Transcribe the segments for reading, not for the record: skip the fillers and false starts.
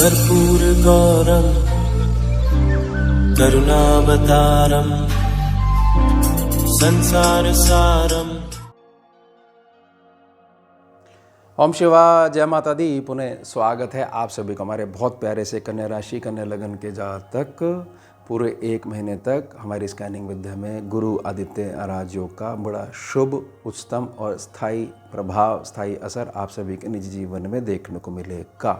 कर्पूरगौरं करुणावतारं संसारसारं। ओम शिवा, जय माता दी। पुनः स्वागत है आप सभी को हमारे बहुत प्यारे से कन्या राशि कन्या लगन के जातक पूरे 1 महीने तक हमारी स्कैनिंग विद्या में गुरु आदित्य राजयोग का बड़ा शुभ, उच्चतम और स्थायी प्रभाव, स्थायी असर आप सभी के निजी जीवन में देखने को मिलेगा।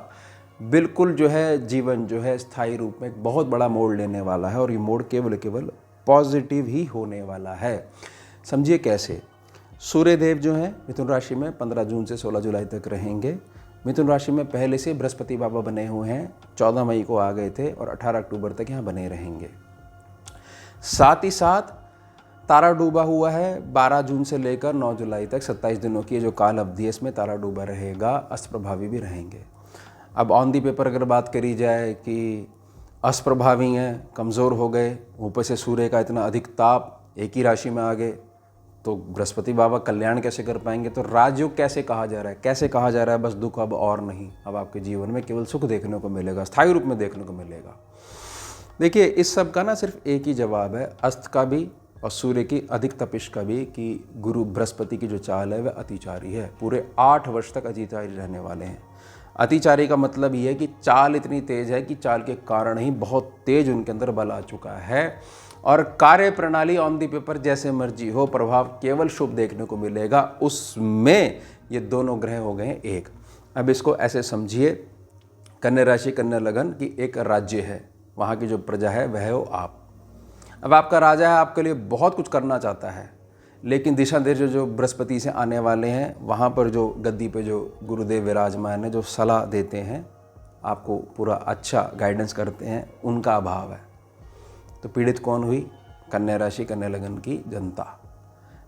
बिल्कुल जो है जीवन जो है स्थायी रूप में एक बहुत बड़ा मोड़ लेने वाला है और ये मोड़ केवल पॉजिटिव ही होने वाला है। समझिए कैसे। सूर्य देव जो हैं मिथुन राशि में 15 जून से 16 जुलाई तक रहेंगे। मिथुन राशि में पहले से बृहस्पति बाबा बने हुए हैं, 14 मई को आ गए थे और 18 अक्टूबर तक यहाँ बने रहेंगे। साथ ही साथ तारा डूबा हुआ है 12 जून से लेकर 9 जुलाई तक 27 दिनों की जो काल अवधि है इसमें तारा डूबा रहेगा, अस्त प्रभावी भी रहेंगे। अब ऑन दी पेपर अगर बात करी जाए कि अस्त प्रभावी हैं, कमज़ोर हो गए, ऊपर से सूर्य का इतना अधिक ताप एक ही राशि में आ गए, तो बृहस्पति बाबा कल्याण कैसे कर पाएंगे। तो राजयोग कैसे कहा जा रहा है, कैसे कहा जा रहा है, बस दुख अब और नहीं, अब आपके जीवन में केवल सुख देखने को मिलेगा, स्थायी रूप में देखने को मिलेगा। देखिए इस सब का ना सिर्फ एक ही जवाब है, अस्त का भी और सूर्य की अधिक तपिश का भी, कि गुरु बृहस्पति की जो चाल है वह अतिचारी है। पूरे 8 वर्ष तक अतिचारी रहने वाले हैं। अतिचारी का मतलब ये है कि चाल इतनी तेज है कि चाल के कारण ही बहुत तेज उनके अंदर बल आ चुका है और कार्य प्रणाली ऑन दी पेपर जैसे मर्जी हो, प्रभाव केवल शुभ देखने को मिलेगा। उसमें ये दोनों ग्रह हो गए एक। अब इसको ऐसे समझिए, कन्या राशि कन्या लगन की एक राज्य है, वहाँ की जो प्रजा है वह हो आप। अब आपका राजा है, आपके लिए बहुत कुछ करना चाहता है, लेकिन दिशा निर्देश जो बृहस्पति से आने वाले हैं, वहाँ पर जो गद्दी पे जो गुरुदेव विराजमान है, जो सलाह देते हैं, आपको पूरा अच्छा गाइडेंस करते हैं, उनका अभाव है। तो पीड़ित कौन हुई? कन्या राशि कन्या लगन की जनता।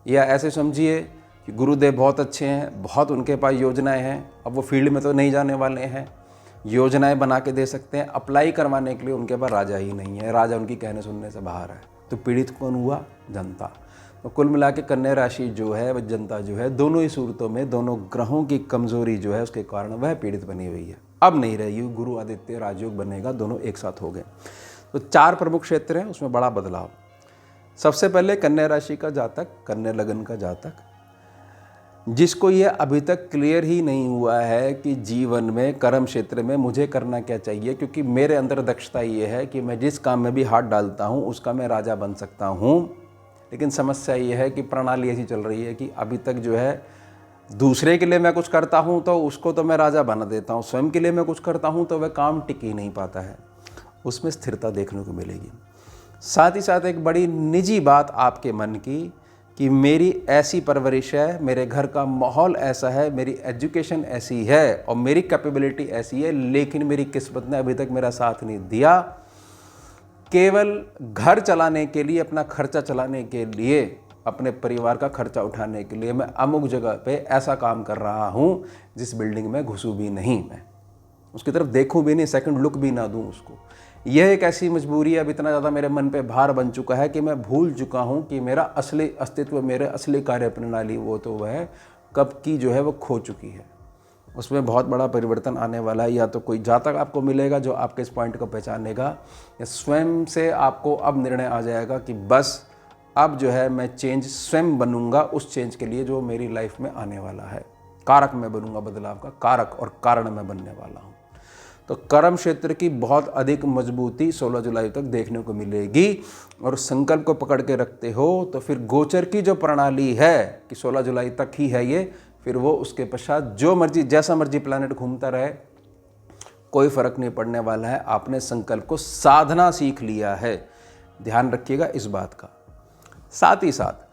या ऐसे समझिए कि गुरुदेव बहुत अच्छे हैं, बहुत उनके पास योजनाएं हैं, अब वो फील्ड में तो नहीं जाने वाले हैं, योजनाएं बना के दे सकते हैं, अप्लाई करवाने के लिए उनके पास राजा ही नहीं है, राजा उनकी कहने सुनने से बाहर है। तो पीड़ित कौन हुआ? जनता। तो कुल मिला के कन्या राशि जो है वह जनता जो है, दोनों ही सूरतों में दोनों ग्रहों की कमजोरी जो है उसके कारण वह पीड़ित बनी हुई है। अब नहीं रही, गुरु आदित्य राजयोग बनेगा, दोनों एक साथ हो गए। तो 4 प्रमुख क्षेत्र हैं, उसमें बड़ा बदलाव। सबसे पहले कन्या राशि का जातक, कन्या लगन का जातक, जिसको ये अभी तक क्लियर ही नहीं हुआ है कि जीवन में कर्म क्षेत्र में मुझे करना क्या चाहिए, क्योंकि मेरे अंदर दक्षता ये है कि मैं जिस काम में भी हाथ डालता हूँ उसका मैं राजा बन सकता हूँ। लेकिन समस्या ये है कि प्रणाली ऐसी चल रही है कि अभी तक जो है दूसरे के लिए मैं कुछ करता हूँ तो उसको तो मैं राजा बना देता हूँ, स्वयं के लिए मैं कुछ करता हूँ तो वह काम टिक ही नहीं पाता है, उसमें स्थिरता देखने को मिलेगी। साथ ही साथ एक बड़ी निजी बात आपके मन की, कि मेरी ऐसी परवरिश है, मेरे घर का माहौल ऐसा है, मेरी एजुकेशन ऐसी है और मेरी कैपेबिलिटी ऐसी है, लेकिन मेरी किस्मत ने अभी तक मेरा साथ नहीं दिया। केवल घर चलाने के लिए, अपना खर्चा चलाने के लिए, अपने परिवार का खर्चा उठाने के लिए मैं अमुक जगह पे ऐसा काम कर रहा हूँ जिस बिल्डिंग में घुसूँ भी नहीं, मैं उसकी तरफ देखूँ भी नहीं, सेकंड लुक भी ना दूँ उसको। यह एक ऐसी मजबूरी है, अब इतना ज़्यादा मेरे मन पे भार बन चुका है कि मैं भूल चुका हूँ कि मेरा असली अस्तित्व, मेरे असली कार्य प्रणाली वो तो वह कब की जो है वो खो चुकी है। उसमें बहुत बड़ा परिवर्तन आने वाला है। या तो कोई जातक आपको मिलेगा जो आपके इस पॉइंट को पहचानेगा, या स्वयं से आपको अब निर्णय आ जाएगा कि बस अब जो है मैं चेंज स्वयं बनूंगा, उस चेंज के लिए जो मेरी लाइफ में आने वाला है। कारक मैं बनूंगा, बदलाव का कारक और कारण मैं बनने वाला हूँ। तो कर्म क्षेत्र की बहुत अधिक मजबूती 16 जुलाई तक देखने को मिलेगी। और संकल्प को पकड़ के रखते हो तो फिर गोचर की जो प्रणाली है कि 16 जुलाई तक ही है ये, फिर वो उसके पश्चात जो मर्जी जैसा मर्जी प्लैनेट घूमता रहे, कोई फर्क नहीं पड़ने वाला है। आपने संकल्प को साधना सीख लिया है, ध्यान रखिएगा इस बात का। साथ ही साथ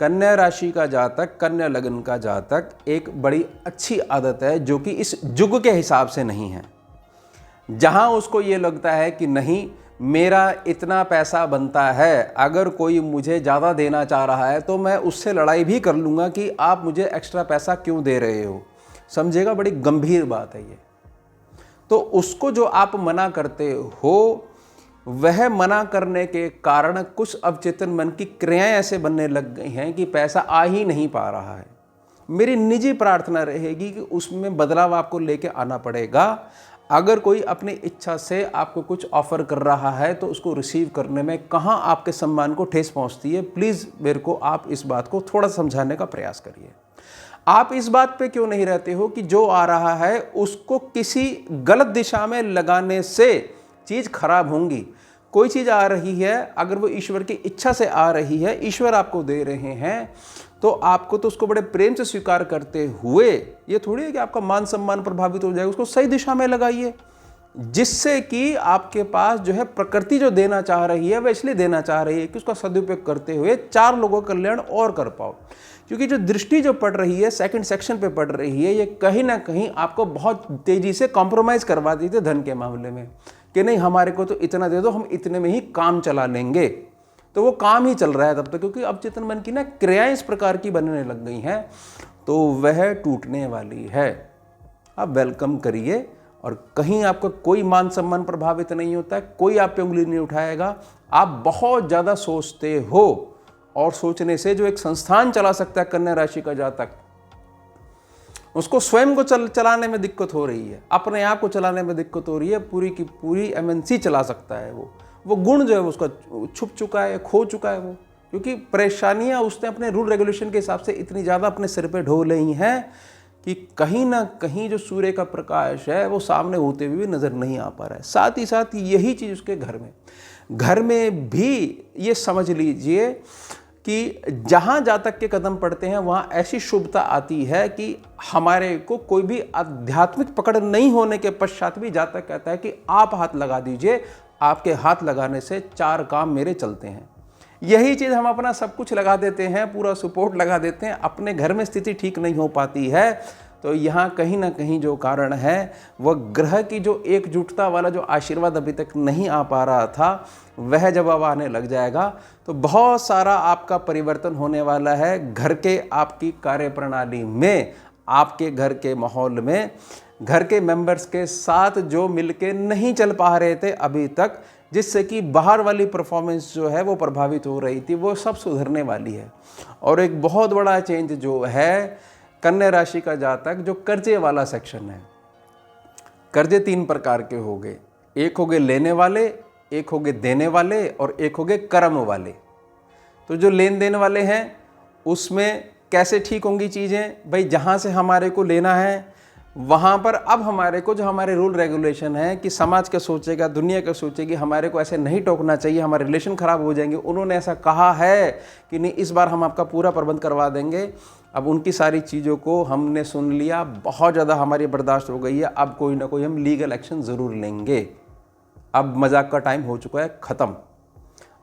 कन्या राशि का जातक, कन्या लगन का जातक, एक बड़ी अच्छी आदत है जो कि इस युग के हिसाब से नहीं है। जहां उसको ये लगता है कि नहीं मेरा इतना पैसा बनता है, अगर कोई मुझे ज़्यादा देना चाह रहा है तो मैं उससे लड़ाई भी कर लूँगा कि आप मुझे एक्स्ट्रा पैसा क्यों दे रहे हो। समझिएगा, बड़ी गंभीर बात है ये। तो उसको जो आप मना करते हो, वह मना करने के कारण कुछ अवचेतन मन की क्रियाएं ऐसे बनने लग गई हैं कि पैसा आ ही नहीं पा रहा है। मेरी निजी प्रार्थना रहेगी कि उसमें बदलाव आपको लेके आना पड़ेगा। अगर कोई अपनी इच्छा से आपको कुछ ऑफर कर रहा है तो उसको रिसीव करने में कहाँ आपके सम्मान को ठेस पहुंचती है, प्लीज़ मेरे को आप इस बात को थोड़ा समझाने का प्रयास करिए। आप इस बात पे क्यों नहीं रहते हो कि जो आ रहा है उसको किसी गलत दिशा में लगाने से चीज़ खराब होंगी। कोई चीज़ आ रही है, अगर वो ईश्वर की इच्छा से आ रही है, ईश्वर आपको दे रहे हैं, तो आपको तो उसको बड़े प्रेम से स्वीकार करते हुए, ये थोड़ी है कि आपका मान सम्मान प्रभावित हो जाएगा, उसको सही दिशा में लगाइए, जिससे कि आपके पास जो है प्रकृति जो देना चाह रही है वह इसलिए देना चाह रही है कि उसका सदुपयोग करते हुए 4 लोगों का कल्याण और कर पाओ। क्योंकि जो दृष्टि जो पड़ रही है, सेकंड सेक्शन पे पड़ रही है, ये कहीं ना कहीं आपको बहुत तेजी से कॉम्प्रोमाइज़ करवा दी थी धन के मामले में, कि नहीं हमारे को तो इतना दे दो, हम इतने में ही काम चला लेंगे। तो वो काम ही चल रहा है तब तक, क्योंकि अब चेतन मन की ना क्रियाएं इस प्रकार की बनने लग गई हैं, तो वह टूटने वाली है। आप वेलकम करिए, और कहीं आपका कोई मान सम्मान प्रभावित नहीं होता है, कोई आप पे उंगली नहीं उठाएगा। आप बहुत ज़्यादा सोचते हो, और सोचने से जो एक संस्थान चला सकता है कन्या राशि का जातक, उसको स्वयं को चलाने में दिक्कत हो रही है, अपने आप को चलाने में दिक्कत हो रही है, पूरी की पूरी MNC चला सकता है। वो गुण जो है उसका छुप चुका है, खो चुका है वो, क्योंकि परेशानियां उसने अपने रूल रेगुलेशन के हिसाब से इतनी ज़्यादा अपने सिर पे ढो ली हैं कि कहीं ना कहीं जो सूर्य का प्रकाश है वो सामने होते हुए भी नज़र नहीं आ पा रहा है। साथ ही साथ यही चीज़ उसके घर में भी ये समझ लीजिए कि जहाँ जातक के कदम पड़ते हैं वहाँ ऐसी शुभता आती है कि हमारे को कोई भी आध्यात्मिक पकड़ नहीं होने के पश्चात भी जातक कहता है कि आप हाथ लगा दीजिए, आपके हाथ लगाने से 4 काम मेरे चलते हैं। यही चीज़ हम अपना सब कुछ लगा देते हैं, पूरा सपोर्ट लगा देते हैं, अपने घर में स्थिति ठीक नहीं हो पाती है। तो यहाँ कहीं ना कहीं जो कारण है वह ग्रह की जो एकजुटता वाला जो आशीर्वाद अभी तक नहीं आ पा रहा था, वह जब अब आने लग जाएगा तो बहुत सारा आपका परिवर्तन होने वाला है। घर के आपकी कार्यप्रणाली में, आपके घर के माहौल में, घर के मेंबर्स के साथ जो मिलके नहीं चल पा रहे थे अभी तक, जिससे कि बाहर वाली परफॉर्मेंस जो है वो प्रभावित हो रही थी, वो सब सुधरने वाली है। और एक बहुत बड़ा चेंज जो है, कन्या राशि का जातक जो कर्जे वाला सेक्शन है, कर्जे 3 प्रकार के हो गए, एक हो गए लेने वाले, एक हो गए देने वाले, और एक हो गए कर्म वाले। तो जो लेन देन वाले हैं उसमें कैसे ठीक होंगी चीज़ें भाई, जहाँ से हमारे को लेना है वहाँ पर अब हमारे को जो हमारे रूल रेगुलेशन है कि समाज क्या सोचेगा, दुनिया क्या सोचेगी, हमारे को ऐसे नहीं टोकना चाहिए, हमारे रिलेशन ख़राब हो जाएंगे, उन्होंने ऐसा कहा है कि नहीं इस बार हम आपका पूरा प्रबंध करवा देंगे। अब उनकी सारी चीज़ों को हमने सुन लिया, बहुत ज़्यादा हमारी बर्दाश्त हो गई है, अब कोई ना कोई हम लीगल एक्शन ज़रूर लेंगे। अब मजाक का टाइम हो चुका है ख़त्म।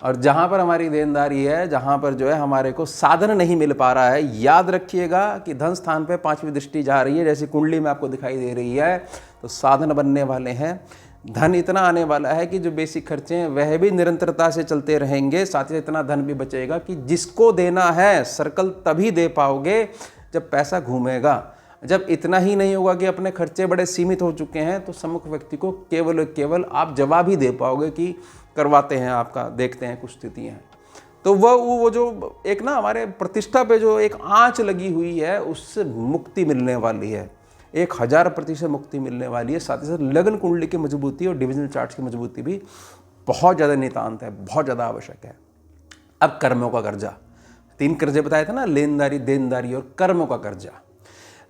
और जहाँ पर हमारी देनदारी है, जहाँ पर जो है हमारे को साधन नहीं मिल पा रहा है, याद रखिएगा कि धन स्थान पे 5वीं दृष्टि जा रही है, जैसी कुंडली में आपको दिखाई दे रही है, तो साधन बनने वाले हैं। धन इतना आने वाला है कि जो बेसिक खर्चे हैं वह भी निरंतरता से चलते रहेंगे, साथ ही इतना धन भी बचेगा कि जिसको देना है सर्कल तभी दे पाओगे जब पैसा घूमेगा। जब इतना ही नहीं होगा कि अपने खर्चे बड़े सीमित हो चुके हैं, तो सम्मुख व्यक्ति को केवल आप जवाब ही दे पाओगे कि करवाते हैं आपका, देखते हैं कुछ स्थिति है। तो वो जो एक ना हमारे प्रतिष्ठा पे जो एक आंच लगी हुई है, उससे मुक्ति मिलने वाली है, 1000% मुक्ति मिलने वाली है। साथ ही साथ लगन कुंडली की मजबूती और डिविजनल चार्ट्स की मजबूती भी बहुत ज़्यादा नितांत है, बहुत ज़्यादा आवश्यक है। अब कर्मों का कर्जा, 3 कर्जे बताए थे ना, लेनदारी, देनदारी और कर्मों का कर्जा।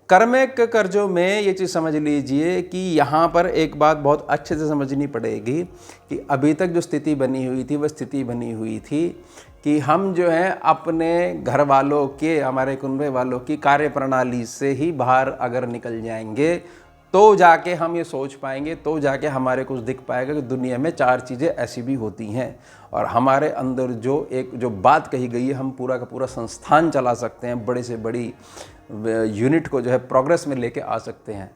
कर्मिक कर्जों में ये चीज़ समझ लीजिए कि यहाँ पर एक बात बहुत अच्छे से समझनी पड़ेगी कि अभी तक जो स्थिति बनी हुई थी वह स्थिति बनी हुई थी कि हम जो है अपने घर वालों के, हमारे कुनबे वालों की कार्यप्रणाली से ही बाहर अगर निकल जाएंगे तो जाके हम ये सोच पाएंगे, तो जाके हमारे कुछ दिख पाएगा कि दुनिया में 4 चीज़ें ऐसी भी होती हैं। और हमारे अंदर जो बात कही गई है, हम पूरा का पूरा संस्थान चला सकते हैं, बड़े से बड़ी यूनिट को जो है प्रोग्रेस में लेके आ सकते हैं,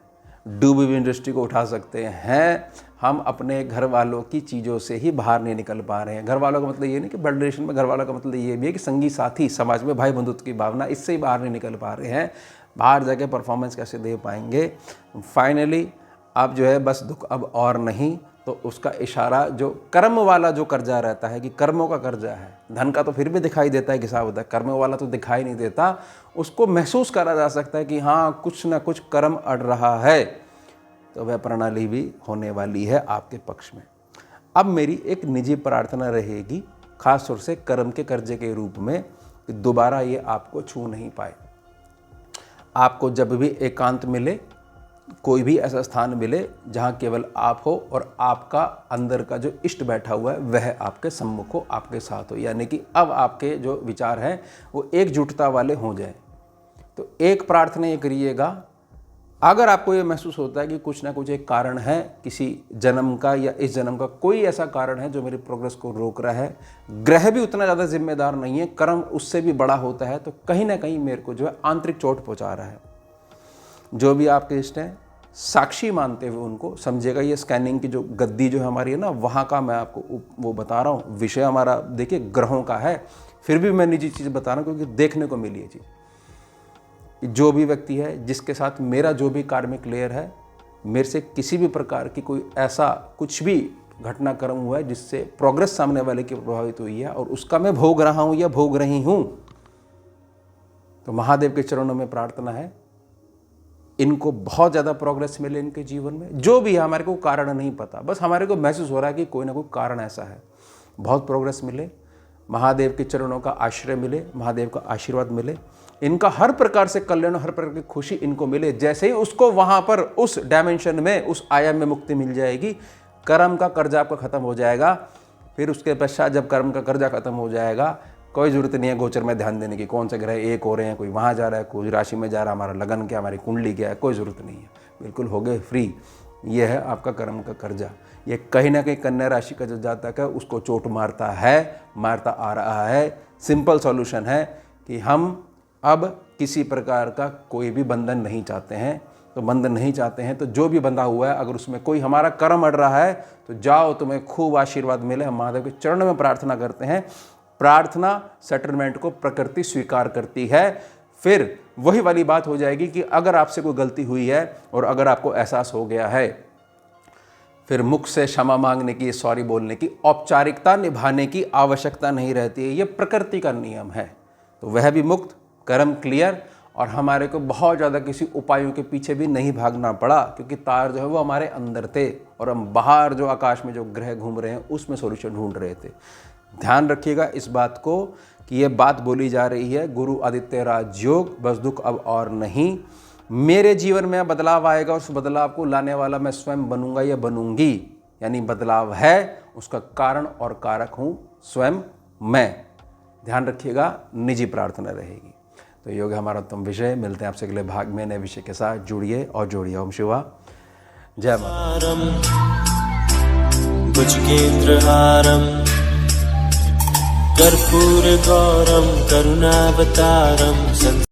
डूबी इंडस्ट्री को उठा सकते हैं। हम अपने घर वालों की चीज़ों से ही बाहर नहीं निकल पा रहे हैं। घर वालों का मतलब ये नहीं कि ब्लड रिलेशन में, घर वालों का मतलब ये भी है कि संगी साथी, समाज में भाई बंधुत्व की भावना, इससे ही बाहर नहीं निकल पा रहे हैं। बाहर जाके परफॉर्मेंस कैसे दे पाएंगे। फाइनली अब जो है बस दुख अब और नहीं, तो उसका इशारा जो कर्म वाला जो कर्जा रहता है कि कर्मों का कर्जा है, धन का तो फिर भी दिखाई देता है कि साहब होता है, कर्म वाला तो दिखाई नहीं देता। उसको महसूस करा जा सकता है कि हाँ कुछ ना कुछ कर्म अड़ रहा है। तो वह प्रणाली भी होने वाली है आपके पक्ष में। अब मेरी एक निजी प्रार्थना रहेगी, खास तौर से कर्म के कर्जे के रूप में, कि दोबारा ये आपको छू नहीं पाए। आपको जब भी एकांत मिले, कोई भी ऐसा स्थान मिले जहाँ केवल आप हो और आपका अंदर का जो इष्ट बैठा हुआ है वह आपके सम्मुख हो, आपके साथ हो, यानी कि अब आपके जो विचार हैं वो एकजुटता वाले हो जाए। तो एक प्रार्थना ये करिएगा, अगर आपको ये महसूस होता है कि कुछ ना कुछ एक कारण है, किसी जन्म का या इस जन्म का कोई ऐसा कारण है जो मेरी प्रोग्रेस को रोक रहा है, ग्रह भी उतना ज़्यादा जिम्मेदार नहीं है, कर्म उससे भी बड़ा होता है, तो कहीं ना कहीं मेरे को जो है आंतरिक चोट पहुंचा रहा है। जो भी आपके इष्ट हैं, साक्षी मानते हुए उनको समझेगा। ये स्कैनिंग की जो गद्दी जो हमारी है ना, वहाँ का मैं आपको वो बता रहा हूँ। विषय हमारा देखिए ग्रहों का है, फिर भी मैं निजी चीज़ बता रहा हूँ क्योंकि देखने को मिली है चीज़। जो भी व्यक्ति है जिसके साथ मेरा जो भी कार्मिक लेयर है, मेरे से किसी भी प्रकार की कोई ऐसा कुछ भी घटनाक्रम हुआ है जिससे प्रोग्रेस सामने वाले की प्रभावित हुई है और उसका मैं भोग रहा हूँ या भोग रही हूँ, तो महादेव के चरणों में प्रार्थना है, इनको बहुत ज़्यादा प्रोग्रेस मिले इनके जीवन में। जो भी है, हमारे को कारण नहीं पता, बस हमारे को महसूस हो रहा है कि कोई ना कोई कारण ऐसा है, बहुत प्रोग्रेस मिले, महादेव के चरणों का आश्रय मिले, महादेव का आशीर्वाद मिले, इनका हर प्रकार से कल्याण, हर प्रकार की खुशी इनको मिले। जैसे ही उसको वहाँ पर उस डायमेंशन में, उस आयाम में मुक्ति मिल जाएगी, कर्म का कर्जा आपका खत्म हो जाएगा। फिर उसके पश्चात जब कर्म का कर्जा खत्म हो जाएगा, कोई ज़रूरत नहीं है गोचर में ध्यान देने की, कौन से ग्रह एक हो रहे हैं, कोई वहाँ जा रहा है, कोई राशि में जा रहा है, हमारा लगन क्या, हमारी कुंडली क्या है, कोई ज़रूरत नहीं है, बिल्कुल हो गए फ्री। ये है आपका कर्म का कर्जा। ये कहीं ना कहीं कन्या राशि का जो जातक है उसको चोट मारता है, मारता आ रहा है। सिंपल सॉल्यूशन है कि हम अब किसी प्रकार का कोई भी बंधन नहीं चाहते हैं। तो बंधन नहीं चाहते हैं तो जो भी बंधा हुआ है, अगर उसमें कोई हमारा कर्म अड़ रहा है तो जाओ, तुम्हें खूब आशीर्वाद मिले। हम महादेव के चरणों में प्रार्थना करते हैं। प्रार्थना सेटलमेंट को प्रकृति स्वीकार करती है। फिर वही वाली बात हो जाएगी कि अगर आपसे कोई गलती हुई है और अगर आपको एहसास हो गया है, फिर मुख से क्षमा मांगने की, सॉरी बोलने की, औपचारिकता निभाने की आवश्यकता नहीं रहती है। ये प्रकृति का नियम है। तो वह भी मुक्त, कर्म क्लियर, और हमारे को बहुत ज़्यादा किसी उपायों के पीछे भी नहीं भागना पड़ा, क्योंकि तार जो है वो हमारे अंदर थे और हम बाहर जो आकाश में जो ग्रह घूम रहे हैं उसमें सॉल्यूशन ढूंढ रहे थे। ध्यान रखिएगा इस बात को कि ये बात बोली जा रही है गुरु आदित्य राजयोग, बस दुख अब और नहीं। मेरे जीवन में बदलाव आएगा, उस बदलाव को लाने वाला मैं स्वयं बनूंगा या बनूंगी, यानी बदलाव है, उसका कारण और कारक हूँ स्वयं मैं। ध्यान रखिएगा, निजी प्रार्थना रहेगी। तो योग है हमारा उत्तम विषय। मिलते हैं आपसे अगले भाग में नए विषय के साथ। जुड़िए और जोड़िए। ओम शिवा, जय माता। भुजगेन्द्रहारं कर्पूरगौरं करुणावतारं